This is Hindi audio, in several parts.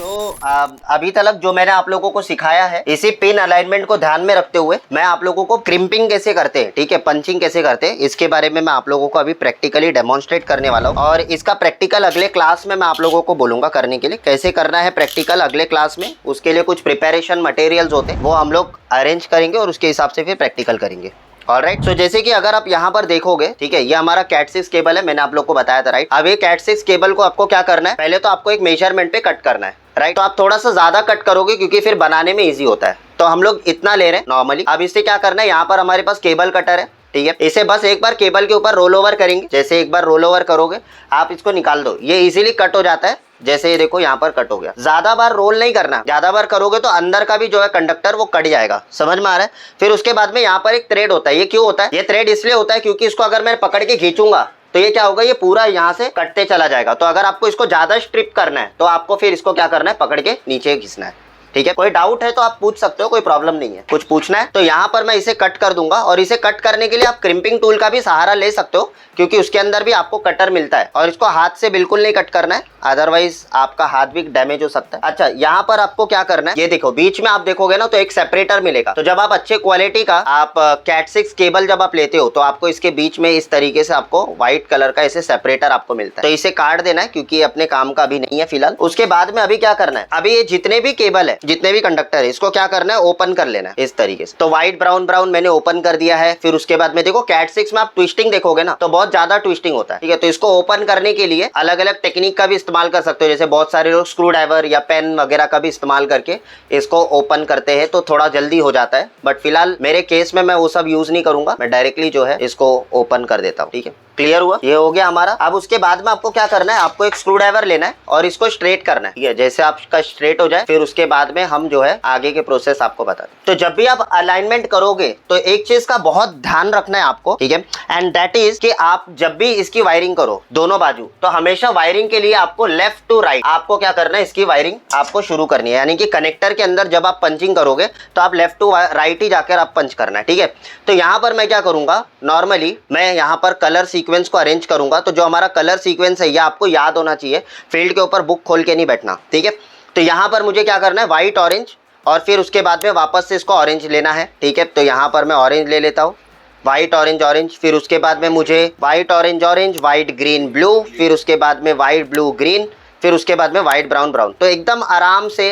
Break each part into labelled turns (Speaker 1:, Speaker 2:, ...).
Speaker 1: अभी तक जो मैंने आप लोगों को सिखाया है, इसी पिन अलाइनमेंट को ध्यान में रखते हुए मैं आप लोगों को क्रिम्पिंग कैसे करते हैं, ठीक है, पंचिंग कैसे करते हैं, इसके बारे में मैं आप लोगों को अभी प्रैक्टिकली डेमोन्स्ट्रेट करने वाला हूँ। और इसका प्रैक्टिकल अगले क्लास में मैं आप लोगों को बोलूंगा करने के लिए। कैसे करना है प्रैक्टिकल अगले क्लास में, उसके लिए कुछ प्रिपरेशन मटेरियल्स होते हैं, वो हम लोग अरेंज करेंगे और उसके हिसाब से फिर प्रैक्टिकल करेंगे। ऑलराइट, सो जैसे कि अगर आप यहाँ पर देखोगे, ठीक है, ये हमारा कैट 6 केबल है, मैंने आप लोग को बताया था, राइट। अब ये कैट 6 केबल को आपको क्या करना है, पहले तो आपको एक मेजरमेंट पे कट करना है, राइट। तो आप थोड़ा सा ज्यादा कट करोगे क्योंकि फिर बनाने में इजी होता है। तो हम लोग इतना ले रहे हैं नॉर्मली। अब इससे क्या करना है, यहाँ पर हमारे पास केबल कटर है, ठीक है, इसे बस एक बार केबल के ऊपर रोल ओवर करेंगे। जैसे एक बार रोल ओवर करोगे आप इसको निकाल दो, ये इजीली कट हो जाता है। जैसे ये देखो यहाँ पर कट हो गया। ज्यादा बार रोल नहीं करना, ज्यादा बार करोगे तो अंदर का भी जो है कंडक्टर वो कट जाएगा, समझ में आ रहा है। फिर उसके बाद में यहाँ पर एक थ्रेड होता है। ये क्यों होता है, ये थ्रेड इसलिए होता है क्योंकि इसको अगर मैं पकड़ के खींचूंगा तो ये क्या होगा, ये पूरा यहाँ से कटते चला जाएगा। तो अगर आपको इसको ज्यादा स्ट्रिप करना है तो आपको फिर इसको क्या करना है, पकड़ के नीचे खींचना है, ठीक है। कोई डाउट है तो आप पूछ सकते हो, कोई प्रॉब्लम नहीं है। कुछ पूछना है तो यहाँ पर मैं इसे कट कर दूंगा। और इसे कट करने के लिए आप क्रिम्पिंग टूल का भी सहारा ले सकते हो क्योंकि उसके अंदर भी आपको कटर मिलता है। और इसको हाथ से बिल्कुल नहीं कट करना है, अदरवाइज आपका हाथ भी डैमेज हो सकता है। अच्छा, यहाँ पर आपको क्या करना है, ये देखो बीच में आप देखोगे ना तो एक सेपरेटर मिलेगा। तो जब आप अच्छे क्वालिटी का आप कैट 6 केबल जब आप लेते हो तो आपको इसके बीच में इस तरीके से आपको व्हाइट कलर का ऐसे सेपरेटर आपको मिलता है। तो इसे काट देना है क्योंकि ये अपने काम का अभी नहीं है फिलहाल। उसके बाद में अभी क्या करना है, अभी ये जितने भी केबल है, जितने भी कंडक्टर है, इसको क्या करना है, ओपन कर लेना है इस तरीके से। तो व्हाइट ब्राउन ब्राउन मैंने ओपन कर दिया है। फिर उसके बाद में देखो कैट 6 में आप ट्विस्टिंग देखोगे ना तो बहुत ज्यादा ट्विस्टिंग होता है, ठीक है। तो इसको ओपन करने के लिए अलग अलग टेक्निक का भी इस्तेमाल कर सकते हो। जैसे बहुत सारे लोग स्क्रू ड्राइवर या पेन वगैरह का भी इस्तेमाल करके इसको ओपन करते हैं तो थोड़ा जल्दी हो जाता है। बट फिलहाल मेरे केस में मैं वो सब यूज नहीं करूंगा, मैं डायरेक्टली जो है इसको ओपन कर देता हूँ, ठीक है। क्लियर हुआ, ये हो गया हमारा। अब उसके बाद में आपको क्या करना है, आपको एक स्क्रू ड्राइवर लेना है और इसको स्ट्रेट करना है, ठीक है। जैसे आपका स्ट्रेट हो जाए फिर उसके बाद में हम जो है आगे के प्रोसेस आपको बता दें। तो जब भी आप अलाइनमेंट करोगे तो एक चीज का बहुत ध्यान रखना है आपको, ठीक है, एंड दैट इज कि आप जब भी इसकी वायरिंग करो दोनों बाजू, तो हमेशा वायरिंग के लिए आपको लेफ्ट टू राइट आपको क्या करना है, इसकी वायरिंग आपको शुरू करनी है। यानी कि कनेक्टर के अंदर जब आप पंचिंग करोगे तो आप लेफ्ट टू राइट ही जाकर आप पंच करना है, ठीक है। तो यहाँ पर मैं क्या करूंगा, नॉर्मली मैं यहाँ पर कलर सीक्वेंस को अरेंज करूंगा। तो जो हमारा कलर सीक्वेंस है ये आपको याद होना चाहिए, फील्ड के ऊपर बुक खोल के नहीं बैठना, ठीक है। तो यहाँ पर मुझे क्या करना है, व्हाइट ऑरेंज और फिर उसके बाद में वापस से इसको ऑरेंज लेना है, ठीक है। तो यहाँ पर मैं ऑरेंज ले लेता हूँ, व्हाइट ऑरेंज ऑरेंज। फिर उसके बाद में मुझे white orange orange, white green blue, फिर उसके बाद में व्हाइट ब्लू ग्रीन, फिर उसके बाद में व्हाइट ब्राउन ब्राउन। तो एकदम आराम से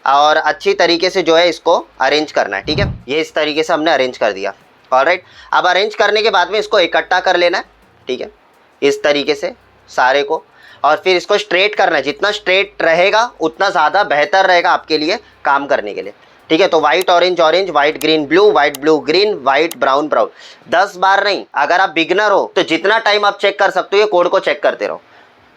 Speaker 1: और अच्छी तरीके से जो है इसको अरेंज करना है, ठीक है। ये इस तरीके से हमने अरेंज कर दिया, ऑलराइट। अब अरेंज करने के बाद में इसको इकट्ठा कर लेना है, ठीक है, इस तरीके से सारे को। और फिर इसको स्ट्रेट करना है, जितना स्ट्रेट रहेगा उतना ज़्यादा बेहतर रहेगा आपके लिए काम करने के लिए, ठीक है। तो white orange orange, white green blue, white blue green, white brown brown. 10 बार नहीं, अगर आप बिगनर हो तो जितना टाइम आप चेक कर सकते हो ये कोड को चेक करते रहो।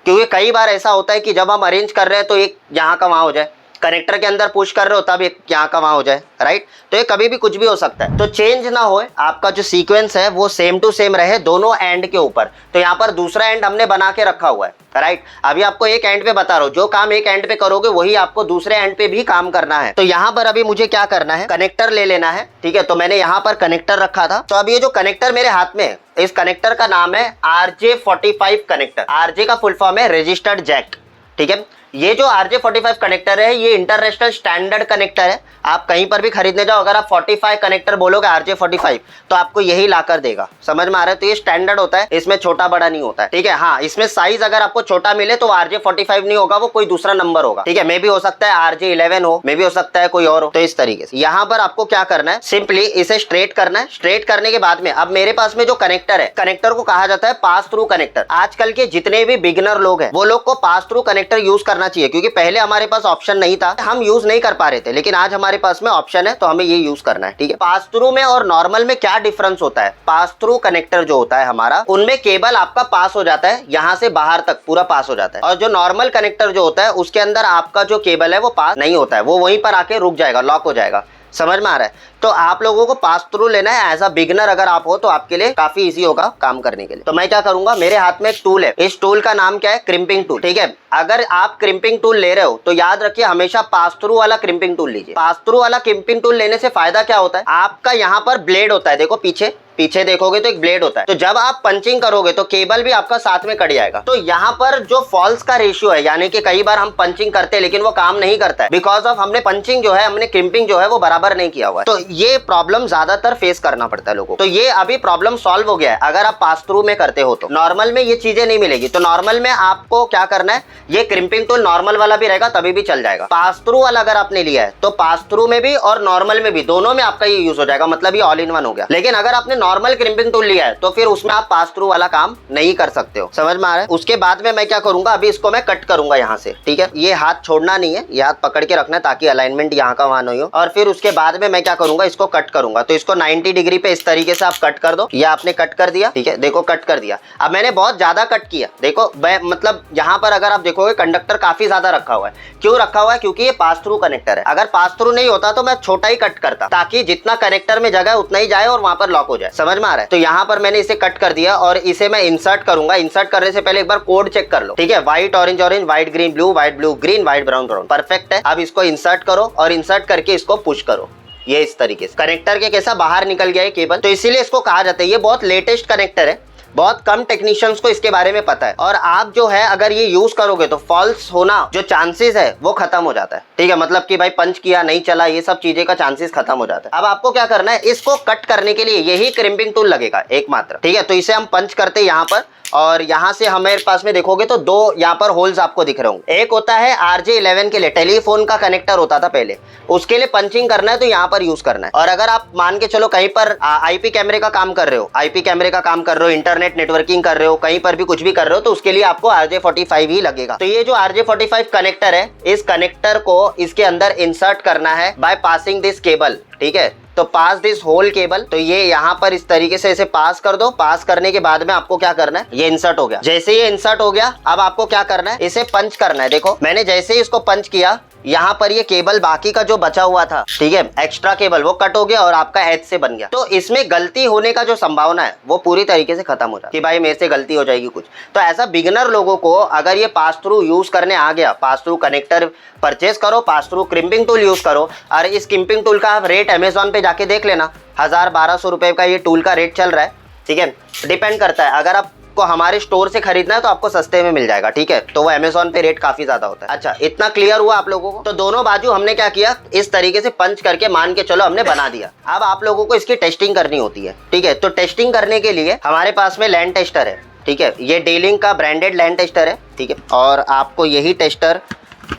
Speaker 1: क्योंकि कई बार ऐसा होता है कि जब हम अरेंज कर रहे हैं तो एक यहाँ का वहाँ हो जाए, कनेक्टर के अंदर पुश कर रहे हो तब एक यहाँ का वहाँ हो जाए, राइट। तो ये कभी भी कुछ भी हो सकता है। तो चेंज ना हो, आपका जो सीक्वेंस है वो सेम टू सेम रहे दोनों एंड के ऊपर। तो यहाँ पर दूसरा एंड हमने बना के रखा हुआ है, राइट। अभी आपको एक एंड पे बता रहा हूँ, जो काम एक एंड पे करोगे वही आपको दूसरे एंड पे भी काम करना है। तो यहाँ पर अभी मुझे क्या करना है, कनेक्टर ले लेना है, ठीक है। तो मैंने यहाँ पर कनेक्टर रखा था। तो अब ये जो कनेक्टर मेरे हाथ में है, इस कनेक्टर का नाम है RJ45 कनेक्टर। RJ का फुल फॉर्म है रजिस्टर्ड जैक, ठीक है। ये जो RJ45 कनेक्टर है ये इंटरनेशनल स्टैंडर्ड कनेक्टर है। आप कहीं पर भी खरीदने जाओ, अगर आप 45 कनेक्टर बोलोगे RJ45 तो आपको यही लाकर देगा, समझ में आ रहा है। तो ये स्टैंडर्ड होता है, इसमें छोटा बड़ा नहीं होता है, ठीक है। हाँ, इसमें साइज अगर आपको छोटा मिले तो RJ45 नहीं होगा, वो कोई दूसरा नंबर होगा, ठीक है। मे भी हो सकता है RJ11 हो, मे भी हो सकता है कोई और हो। तो इस तरीके से यहाँ पर आपको क्या करना है, सिंपली इसे स्ट्रेट करना है। स्ट्रेट करने के बाद में अब मेरे पास में जो कनेक्टर है, कनेक्टर को कहा जाता है पास थ्रू कनेक्टर। आजकल के जितने भी बिगिनर लोग हैं वो लोग को पास थ्रू कनेक्टर यूज करना चाहिए, क्योंकि पहले हमारे पास ऑप्शन नहीं था, हम यूज नहीं कर पा रहे थे, लेकिन आज हमारे पास में ऑप्शन है तो हमें ये यूज करना है, ठीक है। पास थ्रू में और नॉर्मल में क्या डिफरेंस होता है, पास थ्रू कनेक्टर जो होता है हमारा, उनमें केबल आपका पास हो जाता है, यहां से बाहर तक पूरा पास हो जाता है। और जो नॉर्मल कनेक्टर जो होता है उसके अंदर आपका जो केबल है वो पास नहीं होता है, वो वहीं पर आके रुक जाएगा, लॉक हो जाएगा, समझ में आ रहा है। तो तो आप लोगों को पास थ्रू लेना है। एज अ बिगनर अगर आप हो तो आपके लिए काफी इजी होगा काम करने के लिए। तो मैं क्या करूंगा, मेरे हाथ में एक टूल है, इस टूल का नाम क्या है, क्रिम्पिंग टूल। ठीक है, अगर आप क्रिम्पिंग टूल ले रहे हो तो याद रखिए हमेशा पास थ्रू वाला क्रिम्पिंग टूल लीजिए। पास थ्रू वाला क्रिम्पिंग टूल लेने से फायदा क्या होता है, आपका यहाँ पर ब्लेड होता है, देखो पीछे पीछे देखोगे तो एक ब्लेड होता है। तो जब आप पंचिंग करोगे तो केबल भी आपका साथ में कट जाएगा। तो यहाँ पर जो फॉल्स का रेशियो है, यानी कि कई बार हम पंचिंग करते हैं लेकिन वो काम नहीं करता है, बिकॉज ऑफ हमने पंचिंग जो है, हमने क्रिम्पिंग जो है वो बराबर नहीं किया हुआ है। तो ये प्रॉब्लम ज्यादातर फेस करना पड़ता है लोगों को। तो ये अभी प्रॉब्लम सॉल्व हो गया है अगर आप पास थ्रू में करते हो तो। नॉर्मल में ये चीजें नहीं मिलेगी। तो नॉर्मल में आपको क्या करना है, ये क्रिम्पिंग टूल नॉर्मल वाला भी रहेगा तभी भी चल जाएगा। पास थ्रू वाला अगर आपने लिया है तो पास थ्रू में भी और नॉर्मल में भी, दोनों में आपका ये यूज हो जाएगा, मतलब ये ऑल इन वन हो गया। लेकिन अगर आपने नॉर्मल क्रिम्पिंग टूल लिया है तो फिर उसमें आप पास थ्रू वाला काम नहीं कर सकते हो। समझ में आ रहा है। उसके बाद में मैं क्या करूंगा, अभी इसको मैं कट करूंगा यहाँ से। ठीक है, ये हाथ छोड़ना नहीं है, ये हाथ पकड़ के रखना है ताकि अलाइनमेंट यहाँ का वहां नहीं हो। और फिर उसके बाद में मैं क्या करूंगा, इसको कट करूंगा। तो इसको 90 डिग्री पे इस तरीके से आप कट कर दो। ये आपने कट कर दिया, ठीक है, देखो कट कर दिया। अब मैंने बहुत ज्यादा कट किया, देखो मतलब यहाँ पर अगर आप देखोगे कंडक्टर काफी ज्यादा रखा हुआ है। क्यों रखा हुआ है, क्योंकि ये पास थ्रू कनेक्टर है। अगर पास थ्रू नहीं होता तो मैं छोटा ही कट करता, ताकि जितना कनेक्टर में जगह है उतना ही जाए और वहां पर लॉक हो जाए। समझ में आ रहा है। तो यहाँ पर मैंने इसे कट कर दिया और इसे मैं इंसर्ट करूंगा। इंसर्ट करने से पहले एक बार कोड चेक कर लो। ठीक है, white orange orange, white green blue, white blue green, white brown brown, perfect है। अब इसको इंसर्ट करो और इंसर्ट करके इसको पुश करो। ये इस तरीके से कनेक्टर के कैसा बाहर निकल गया है केबल। तो इसीलिए इसको कहा जाता है, ये बहुत लेटेस्ट कनेक्टर है, बहुत कम टेक्नीशियंस को इसके बारे में पता है। और आप जो है अगर ये यूज करोगे तो फॉल्स होना जो चांसेस है वो खत्म हो जाता है। ठीक है, मतलब कि भाई पंच किया नहीं चला, ये सब चीजें का चांसेस खत्म हो जाता है। अब आपको क्या करना है, इसको कट करने के लिए यही क्रिम्पिंग टूल लगेगा एकमात्र। ठीक है, तो इसे हम पंच करते हैं यहाँ पर, और यहाँ से हमारे पास में देखोगे तो दो यहाँ पर होल्स आपको दिख रहे होंगे। एक होता है RJ11 के लिए, टेलीफोन का कनेक्टर होता था पहले, उसके लिए पंचिंग करना है तो यहाँ पर यूज करना है। और अगर आप मान के चलो कहीं पर IP कैमरे का काम कर रहे हो, IP कैमरे का काम कर रहे हो, इंटरनेट नेटवर्किंग कर रहे हो, कहीं पर भी कुछ भी कर रहे हो, तो उसके लिए आपको RJ45 ही लगेगा। तो ये जो RJ45 कनेक्टर है, इस कनेक्टर को इसके अंदर इंसर्ट करना है बाय पासिंग दिस केबल। ठीक है, तो पास दिस होल केबल। तो ये यहाँ पर इस तरीके से इसे पास कर दो। पास करने के बाद में आपको क्या करना है, ये इंसर्ट हो गया। जैसे ये इंसर्ट हो गया, अब आपको क्या करना है, इसे पंच करना है। देखो मैंने जैसे ही इसको पंच किया, यहाँ पर ये केबल बाकी का जो बचा हुआ था, ठीक है, एक्स्ट्रा केबल, वो कट हो गया और आपका एच से बन गया। तो इसमें गलती होने का जो संभावना है वो पूरी तरीके से खत्म हो जाए कि भाई मेरे से गलती हो जाएगी कुछ। तो ऐसा बिगिनर लोगों को अगर ये पास थ्रू यूज करने आ गया, पास थ्रू कनेक्टर परचेज करो, pass through crimping tool use करो। और इस क्रिम्पिंग टूल का आप रेट अमेजोन पे जाके देख लेना, 1000-1200 रुपए का ये टूल का रेट चल रहा है। ठीक है, डिपेंड करता है, अगर आप को हमारे स्टोर से खरीदना है तो आपको सस्ते में मिल जाएगा। ठीक है, तो वो अमेजोन पे रेट काफी ज्यादा होता है। अच्छा, इतना क्लियर हुआ आप लोगों को। तो दोनों बाजू हमने क्या किया, इस तरीके से पंच करके मान के चलो हमने बना दिया। अब आप लोगों को इसकी टेस्टिंग करनी होती है। ठीक है, तो टेस्टिंग करने के लिए हमारे पास में लैंड टेस्टर है। ठीक है, ये D-Link का ब्रांडेड लैंड टेस्टर है। ठीक है, और आपको यही टेस्टर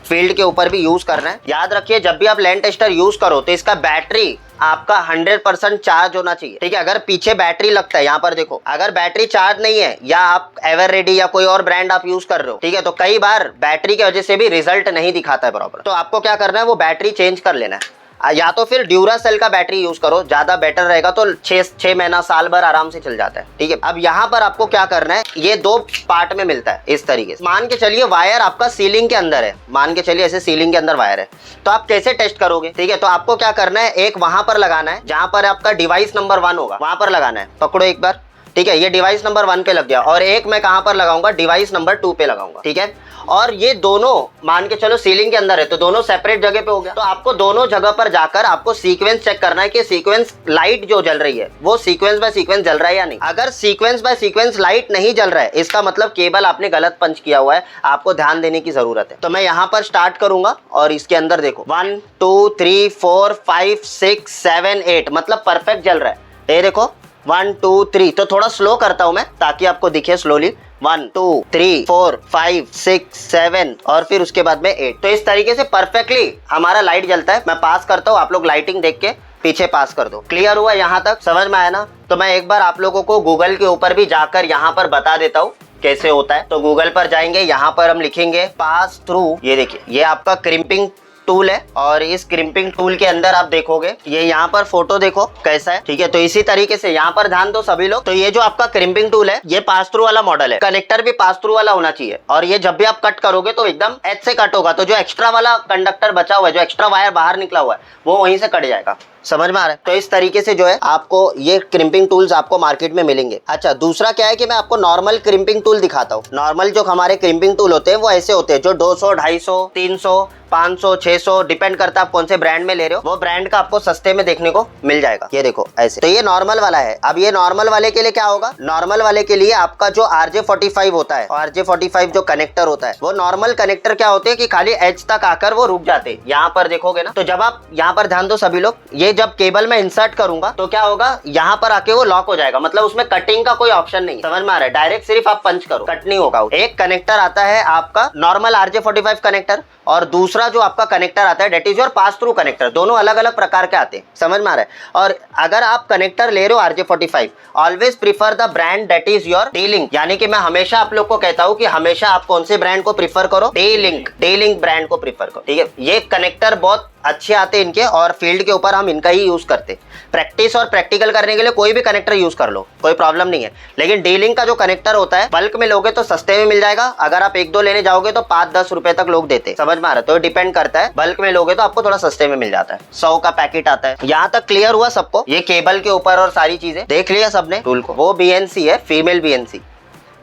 Speaker 1: फील्ड के ऊपर भी यूज करना है। याद रखिए जब भी आप लैंड टेस्टर यूज करो तो इसका बैटरी आपका 100% चार्ज होना चाहिए। ठीक है, अगर पीछे बैटरी लगता है, यहाँ पर देखो, अगर बैटरी चार्ज नहीं है या आप एवर रेडी या कोई और ब्रांड आप यूज कर रहे हो, ठीक है, तो कई बार बैटरी की वजह से भी रिजल्ट नहीं दिखाता है बराबर। तो आपको क्या करना है, वो बैटरी चेंज कर लेना है। या तो फिर ड्यूरासेल का बैटरी यूज करो, ज्यादा बेटर रहेगा। तो 6 महीना साल भर आराम से चल जाता है। ठीक है, अब यहाँ पर आपको क्या करना है, ये 2 पार्ट में मिलता है इस तरीके से। मान के चलिए वायर आपका सीलिंग के अंदर है, मान के चलिए ऐसे सीलिंग के अंदर वायर है, तो आप कैसे टेस्ट करोगे। ठीक है, तो आपको क्या करना है, एक वहां पर लगाना है जहां पर आपका डिवाइस नंबर 1 होगा, वहां पर लगाना है। पकड़ो एक बार। ठीक है, ये डिवाइस नंबर 1 पे लग गया, और एक मैं कहां पर लगाऊंगा, डिवाइस नंबर 2 पे लगाऊंगा। ठीक है, और ये दोनों मान के चलो सीलिंग के अंदर है, तो दोनों सेपरेट जगह पे हो गया। तो आपको दोनों जगह पर जाकर आपको सीक्वेंस चेक करना है कि सीक्वेंस लाइट जो जल रही है वो सीक्वेंस बाय सीक्वेंस जल रहा है या नहीं। अगर सीक्वेंस बाय सीक्वेंस लाइट नहीं जल रहा है, इसका मतलब केबल आपने गलत पंच किया हुआ है, आपको ध्यान देने की जरूरत है। तो मैं यहाँ पर स्टार्ट करूंगा और इसके अंदर देखो 1 2 3 4 5 6 7 8, मतलब परफेक्ट जल रहा है। ये देखो 1 2 3, तो थोड़ा स्लो करता हूं मैं ताकि आपको दिखे स्लोली। 1 2 3 4 5 6 7 और फिर उसके बाद में 8। तो इस तरीके से परफेक्टली हमारा लाइट जलता है। मैं पास करता हूँ, आप लोग लाइटिंग देख के पीछे पास कर दो। क्लियर हुआ यहाँ तक, समझ में आया ना। तो मैं एक बार आप लोगों को गूगल के ऊपर भी जाकर यहाँ पर बता देता हूँ कैसे होता है। तो गूगल पर जाएंगे, यहाँ पर हम लिखेंगे पास थ्रू। ये देखिए, ये आपका क्रिम्पिंग टूल है, और इस क्रिम्पिंग टूल के अंदर आप देखोगे ये यहाँ पर फोटो देखो कैसा है। ठीक है, तो इसी तरीके से यहाँ पर ध्यान दो सभी लोग। तो ये जो आपका क्रिम्पिंग टूल है, ये पास थ्रू वाला मॉडल है, कनेक्टर भी पास थ्रू वाला होना चाहिए। और ये जब भी आप कट करोगे तो एकदम एच से कट होगा, तो जो एक्स्ट्रा वाला कंडक्टर बचा हुआ है, जो एक्स्ट्रा वायर बाहर निकला हुआ है, वो वहीं से कट जाएगा। समझ में आ रहा है। तो इस तरीके से जो है आपको ये क्रिम्पिंग टूल्स आपको मार्केट में मिलेंगे। अच्छा, दूसरा क्या है कि मैं आपको नॉर्मल क्रिम्पिंग टूल दिखाता हूँ। नॉर्मल जो हमारे क्रिम्पिंग टूल होते हैं वो ऐसे होते हैं जो 200, 250, 300, 500, 600 डिपेंड करता है आप कौन से ब्रांड में ले रहे हो, वो ब्रांड का आपको सस्ते में देखने को मिल जाएगा। ये देखो ऐसे। तो ये नॉर्मल वाला है। अब ये नॉर्मल वाले के लिए क्या होगा, नॉर्मल वाले के लिए आपका जो RJ45 होता है, RJ45 जो कनेक्टर होता है, वो नॉर्मल कनेक्टर क्या होते हैं कि खाली एज तक आकर वो रुक जाते हैं। यहाँ पर देखोगे ना, तो जब आप यहाँ पर ध्यान दो सभी लोग, ये जब केबल में इंसर्ट करूंगा तो क्या होगा, यहाँ पर आके वो लॉक हो जाएगा। मतलब उसमें कटिंग का कोई ऑप्शन नहीं, समझ में आ रहा है। डायरेक्ट सिर्फ आप पंच करो, कट नहीं होगा। एक कनेक्टर आता है आपका नॉर्मल RJ45 कनेक्टर, और दूसरा जो आपका कनेक्टर आता है that is your pass through connector. दोनों अलग अलग प्रकार के आते हैं, समझ में आ रहा है। और अगर आप कनेक्टर ले रहे हो RJ45, always prefer the brand that is your D-Link। यानी कि मैं हमेशा आप लोग को कहता हूं कि हमेशा आप कौन से ब्रांड को प्रीफर करो, D-Link ब्रांड को प्रीफर करो, ठीक है। ये कनेक्टर बहुत अच्छे आते हैं इनके, और फील्ड के ऊपर हम इनका ही यूज करते। प्रैक्टिस और प्रैक्टिकल करने के लिए कोई भी कनेक्टर यूज कर लो, कोई प्रॉब्लम नहीं है। लेकिन D-Link का जो कनेक्टर होता है बल्क में लोगे तो सस्ते में मिल जाएगा। अगर आप 1-2 लेने जाओगे तो 5-10 रुपए तक लोग देते, समझ में आ रहा है। तो डिपेंड करता है, बल्क में लोगे तो आपको थोड़ा सस्ते में मिल जाता है। 100 का पैकेट आता है। यहाँ तक क्लियर हुआ सबको? ये केबल के ऊपर और सारी चीजें देख लिया सबने टूल को। वो BNC है, फीमेल BNC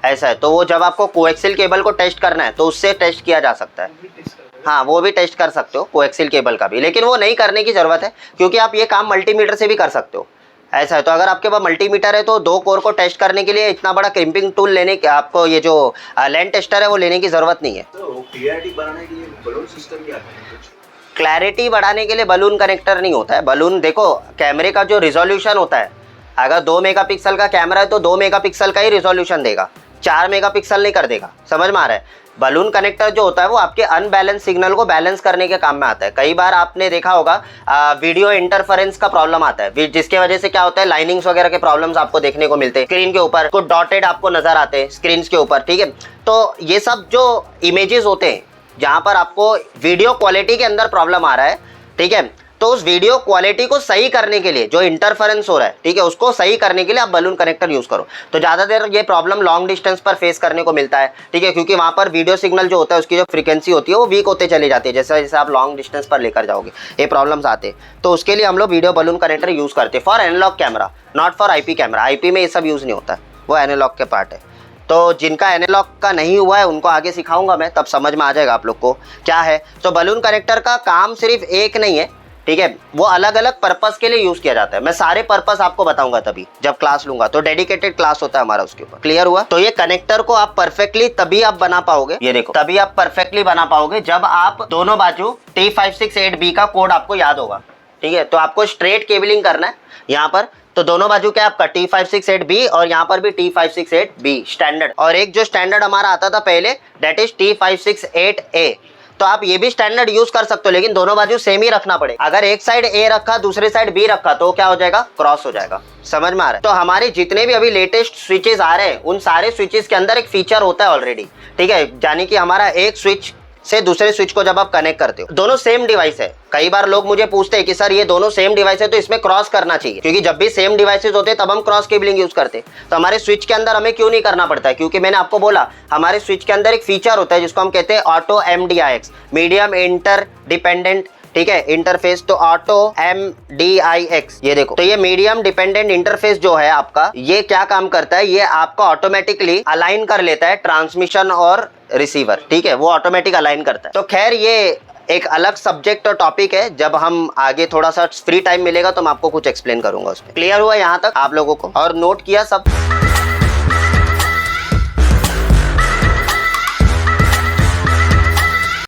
Speaker 1: ऐसा है। तो वो जब आपको कोएक्सियल केबल को टेस्ट करना है तो उससे टेस्ट किया जा सकता है। हाँ, वो भी टेस्ट कर सकते हो, कोएक्सियल केबल का भी, लेकिन वो नहीं करने की जरूरत है क्योंकि आप ये काम मल्टीमीटर से भी कर सकते हो। ऐसा है। तो अगर आपके पास मल्टीमीटर है तो 2 कोर को टेस्ट करने के लिए इतना बड़ा क्रिम्पिंग टूल लेने के, आपको ये जो लैंड टेस्टर है वो लेने की जरूरत नहीं है।
Speaker 2: तो क्लियरिटी बढ़ाने के लिए बलून सिस्टम क्या है?
Speaker 1: क्लैरिटी बढ़ाने के लिए बलून कनेक्टर नहीं होता है। बलून देखो, कैमरे का जो रिजोल्यूशन होता है, अगर 2 मेगापिक्सल का कैमरा है तो 2 मेगापिक्सल का ही रिजोल्यूशन देगा, 4 मेगापिक्सल नहीं कर देगा, समझ में आ रहा है। बलून कनेक्टर जो होता है वो आपके अनबैलेंस सिग्नल को बैलेंस करने के काम में आता है। कई बार आपने देखा होगा वीडियो इंटरफेरेंस का प्रॉब्लम आता है, जिसके वजह से क्या होता है, लाइनिंग्स वगैरह के प्रॉब्लम्स आपको देखने को मिलते हैं। स्क्रीन के ऊपर कुछ डॉटेड आपको नजर आते हैं स्क्रीन के ऊपर, ठीक है। तो ये सब जो इमेजेस होते हैं जहाँ पर आपको वीडियो क्वालिटी के अंदर प्रॉब्लम आ रहा है, ठीक है, तो उस वीडियो क्वालिटी को सही करने के लिए जो इंटरफेरेंस हो रहा है, ठीक है, उसको सही करने के लिए आप बलून कनेक्टर यूज करो। तो ज्यादा देर ये प्रॉब्लम लॉन्ग डिस्टेंस पर फेस करने को मिलता है, ठीक है, क्योंकि वहां पर वीडियो सिग्नल जो होता है उसकी जो फ्रीक्वेंसी होती है वो वीक होते चली जाती है जैसे जैसे आप लॉन्ग डिस्टेंस पर लेकर जाओगे, ये प्रॉब्लम्स आते हैं। तो उसके लिए हम लोग वीडियो बलून कनेक्टर यूज करते हैं for analog camera, not for IP camera. IP में ये सब यूज नहीं होता है, वो एनालॉग के पार्ट है। तो जिनका एनालॉग का नहीं हुआ है उनको आगे सिखाऊंगा मैं, तब समझ में आ जाएगा आप लोग को क्या है। तो बलून कनेक्टर का काम सिर्फ एक नहीं है, ठीक है, वो अलग अलग पर्पस के लिए यूज किया जाता है। मैं सारे पर्पस आपको बताऊंगा तभी जब क्लास लूंगा, तो डेडिकेटेड क्लास होता है हमारा उसके ऊपर। क्लियर हुआ? तो ये कनेक्टर को आप परफेक्टली तभी आप बना पाओगे, ये देखो, तभी आप परफेक्टली बना पाओगे जब आप दोनों बाजू T568B का कोड आपको याद होगा, ठीक है। तो आपको स्ट्रेट केबलिंग करना है यहाँ पर, तो दोनों बाजू क्या आपका T568B और यहाँ पर भी T568B स्टैंडर्ड, और एक जो स्टैंडर्ड हमारा आता था पहले दैट इज T568A। तो आप ये भी स्टैंडर्ड यूज कर सकते हो, लेकिन दोनों बाजू सेम ही रखना पड़ेगा। अगर एक साइड A रखा दूसरे साइड B रखा तो क्या हो जाएगा, क्रॉस हो जाएगा। समझ में आ रहा है? तो हमारे जितने भी अभी लेटेस्ट स्विचेस आ रहे हैं उन सारे स्विचेस के अंदर एक फीचर होता है ऑलरेडी, ठीक है, यानी कि हमारा एक स्विच से दूसरे स्विच को जब आप कनेक्ट करते हो, दोनों सेम डिवाइस है। कई बार लोग मुझे पूछते हैं कि सर ये दोनों सेम डिवाइस है तो इसमें क्रॉस करना चाहिए, क्योंकि जब भी सेम डिवाइसेस होते हैं तब हम क्रॉस केबलिंग यूज करते हैं। तो हमारे स्विच के अंदर हमें क्यों नहीं करना पड़ता है, क्योंकि मैंने आपको बोला हमारे स्विच के अंदर एक फीचर होता है जिसको हम कहते हैं auto MDIX, medium inter dependent, ठीक है, इंटरफेस। तो ऑटो MDIX, ये देखो, तो ये मीडियम डिपेंडेंट इंटरफेस जो है आपका, ये क्या काम करता है, ये आपका ऑटोमेटिकली अलाइन कर लेता है ट्रांसमिशन और रिसीवर, ठीक है, वो ऑटोमेटिक अलाइन करता है। तो खैर ये एक अलग सब्जेक्ट और टॉपिक है, जब हम आगे थोड़ा सा फ्री टाइम मिलेगा तो मैं आपको कुछ एक्सप्लेन करूंगा उसमें। क्लियर हुआ यहाँ तक आप लोगों को? और नोट किया सब?